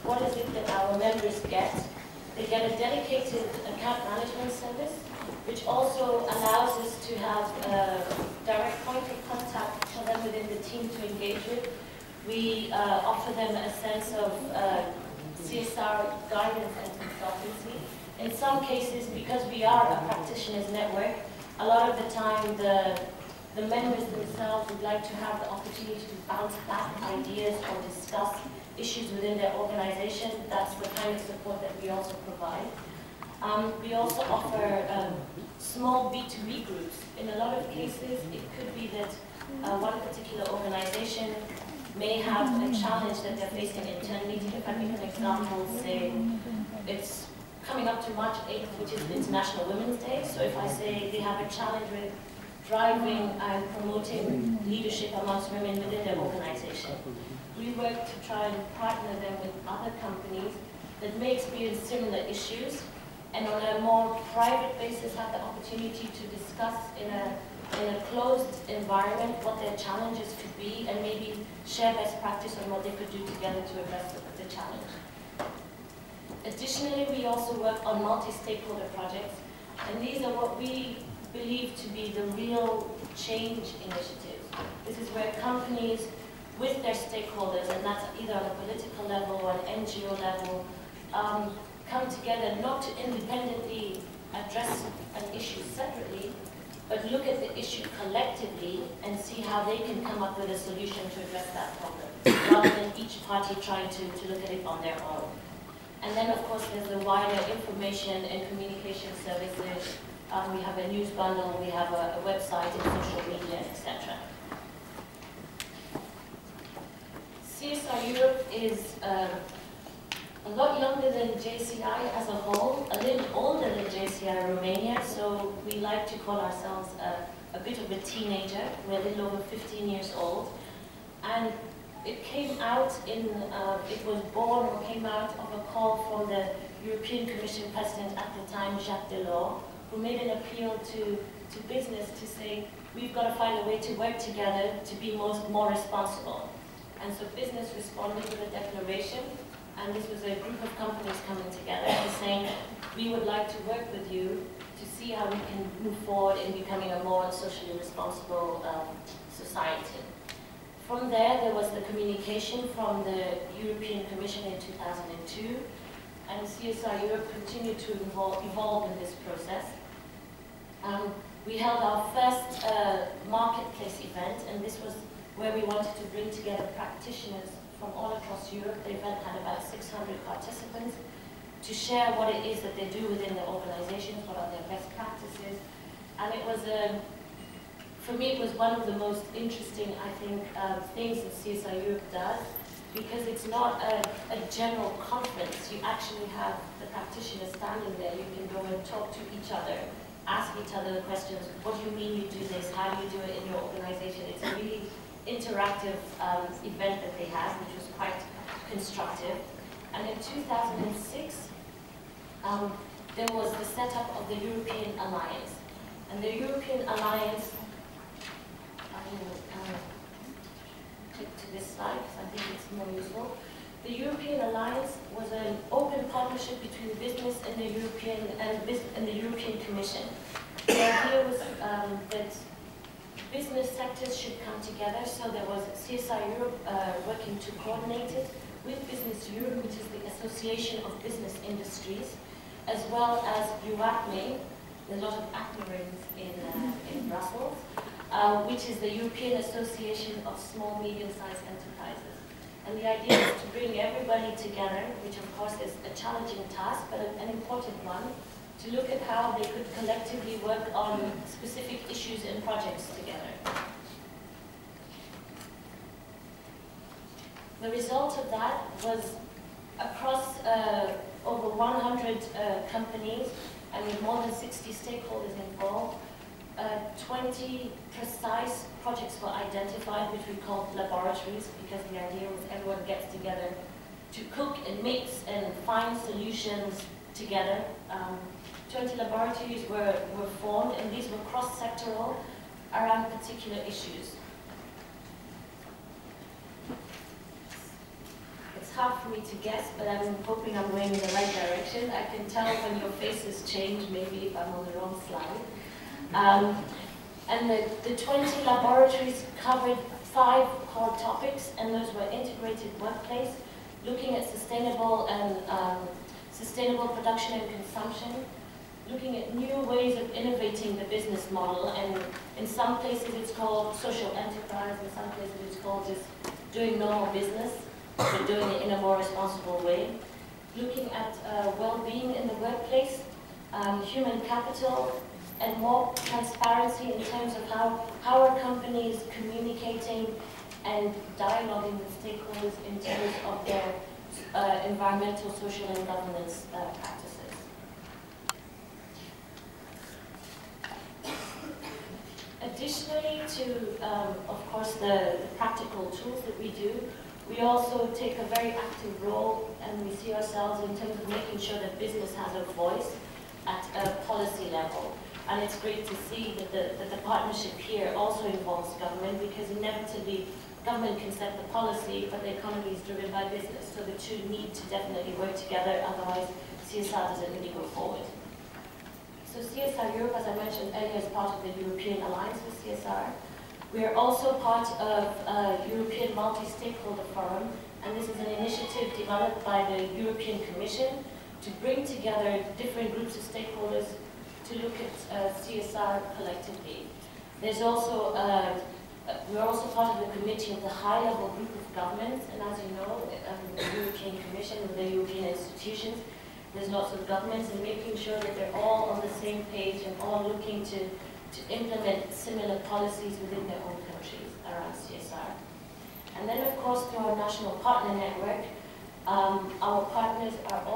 what is it that our members get? They get a dedicated account management service, which also allows us to have a direct point of contact for them within the team to engage with. We offer them a sense of CSR guidance and consultancy. In some cases, because we are a practitioners network, a lot of the time the members themselves would like to have the opportunity to bounce back ideas or discuss issues within their organization. That's the kind of support that we also provide. We also offer small B2B groups. In a lot of cases, it could be that one particular organization may have a challenge that they're facing internally. If I make an example, say it's coming up to March 8th, which is International Women's Day. So if I say they have a challenge with driving and promoting leadership amongst women within their organization, we work to try and partner them with other companies that may experience similar issues, and on a more private basis have the opportunity to discuss in a closed environment what their challenges could be, and maybe share best practice on what they could do together to address the challenge. Additionally, we also work on multi-stakeholder projects, and these are what we believe to be the real change initiatives. This is where companies with their stakeholders, and that's either on a political level or an NGO level, come together not to independently address an issue separately, but look at the issue collectively and see how they can come up with a solution to address that problem, rather than each party trying to look at it on their own. And then, of course, there's the wider information and communication services. We have a news bundle, we have a website and social media, etc. CSR Europe is a lot younger than JCI as a whole, a little older than JCI Romania, so we like to call ourselves a bit of a teenager. We're a little over 15 years old. And it came out it was born or came out of a call from the European Commission President at the time, Jacques Delors, who made an appeal to business to say, we've got to find a way to work together to be more responsible. And so business responded with a declaration, and this was a group of companies coming together and saying, we would like to work with you to see how we can move forward in becoming a more socially responsible society. From there was the communication from the European Commission in 2002, and CSR Europe continued to evolve in this process. We held our first marketplace event, and this was where we wanted to bring together practitioners from all across Europe. The event had about 600 participants to share what it is that they do within their organizations, what are their best practices. And it was, for me, it was one of the most interesting, I think, things that CSR Europe does, because it's not a general conference. You actually have the practitioners standing there. You can go and talk to each other, ask each other the questions. What do you mean you do this? How do you do it in your organization? It's a really interactive event that they had, which was quite constructive. And in 2006, there was the setup of the European Alliance. And the European Alliance, I will click to this slide because I think it's more useful. The European Alliance was an open partnership between business and the European Commission. The idea was that business sectors should come together, so there was CSR Europe working to coordinate it with Business Europe, which is the Association of Business Industries, as well as UACME, a lot of acronyms in Brussels, which is the European Association of Small, Medium-Sized Enterprises. And the idea is to bring everybody together, which of course is a challenging task, but an important one, to look at how they could collectively work on specific issues and projects together. The result of that was across over 100 companies and with more than 60 stakeholders involved, 20 precise projects were identified, which we called laboratories, because the idea was everyone gets together to cook and mix and find solutions together. 20 laboratories were formed, and these were cross-sectoral around particular issues. It's hard for me to guess, but I'm hoping I'm going in the right direction. I can tell when your faces change, maybe if I'm on the wrong slide. And the 20 laboratories covered 5 core topics, and those were integrated workplace, looking at sustainable production and consumption, looking at new ways of innovating the business model, and in some places it's called social enterprise, in some places it's called just doing normal business, but doing it in a more responsible way. Looking at well-being in the workplace, human capital, and more transparency in terms of how are companies communicating and dialoguing with stakeholders in terms of their environmental, social, and governance practices. Additionally to, of course, the practical tools that we do, we also take a very active role, and we see ourselves in terms of making sure that business has a voice at a policy level. And it's great to see that the partnership here also involves government, because inevitably government can set the policy, but the economy is driven by business. So the two need to definitely work together, otherwise CSR doesn't really go forward. So CSR Europe, as I mentioned earlier, is part of the European Alliance for CSR. We are also part of European Multi-Stakeholder Forum, and this is an initiative developed by the European Commission to bring together different groups of stakeholders to look at CSR collectively. There's also, we're also part of the committee of the high-level group of governments, and as you know, the European Commission and the European institutions, there's lots of governments, and making sure that they're all on the same page and all looking to implement similar policies within their own countries around CSR. And then, of course, through our national partner network, our partners are all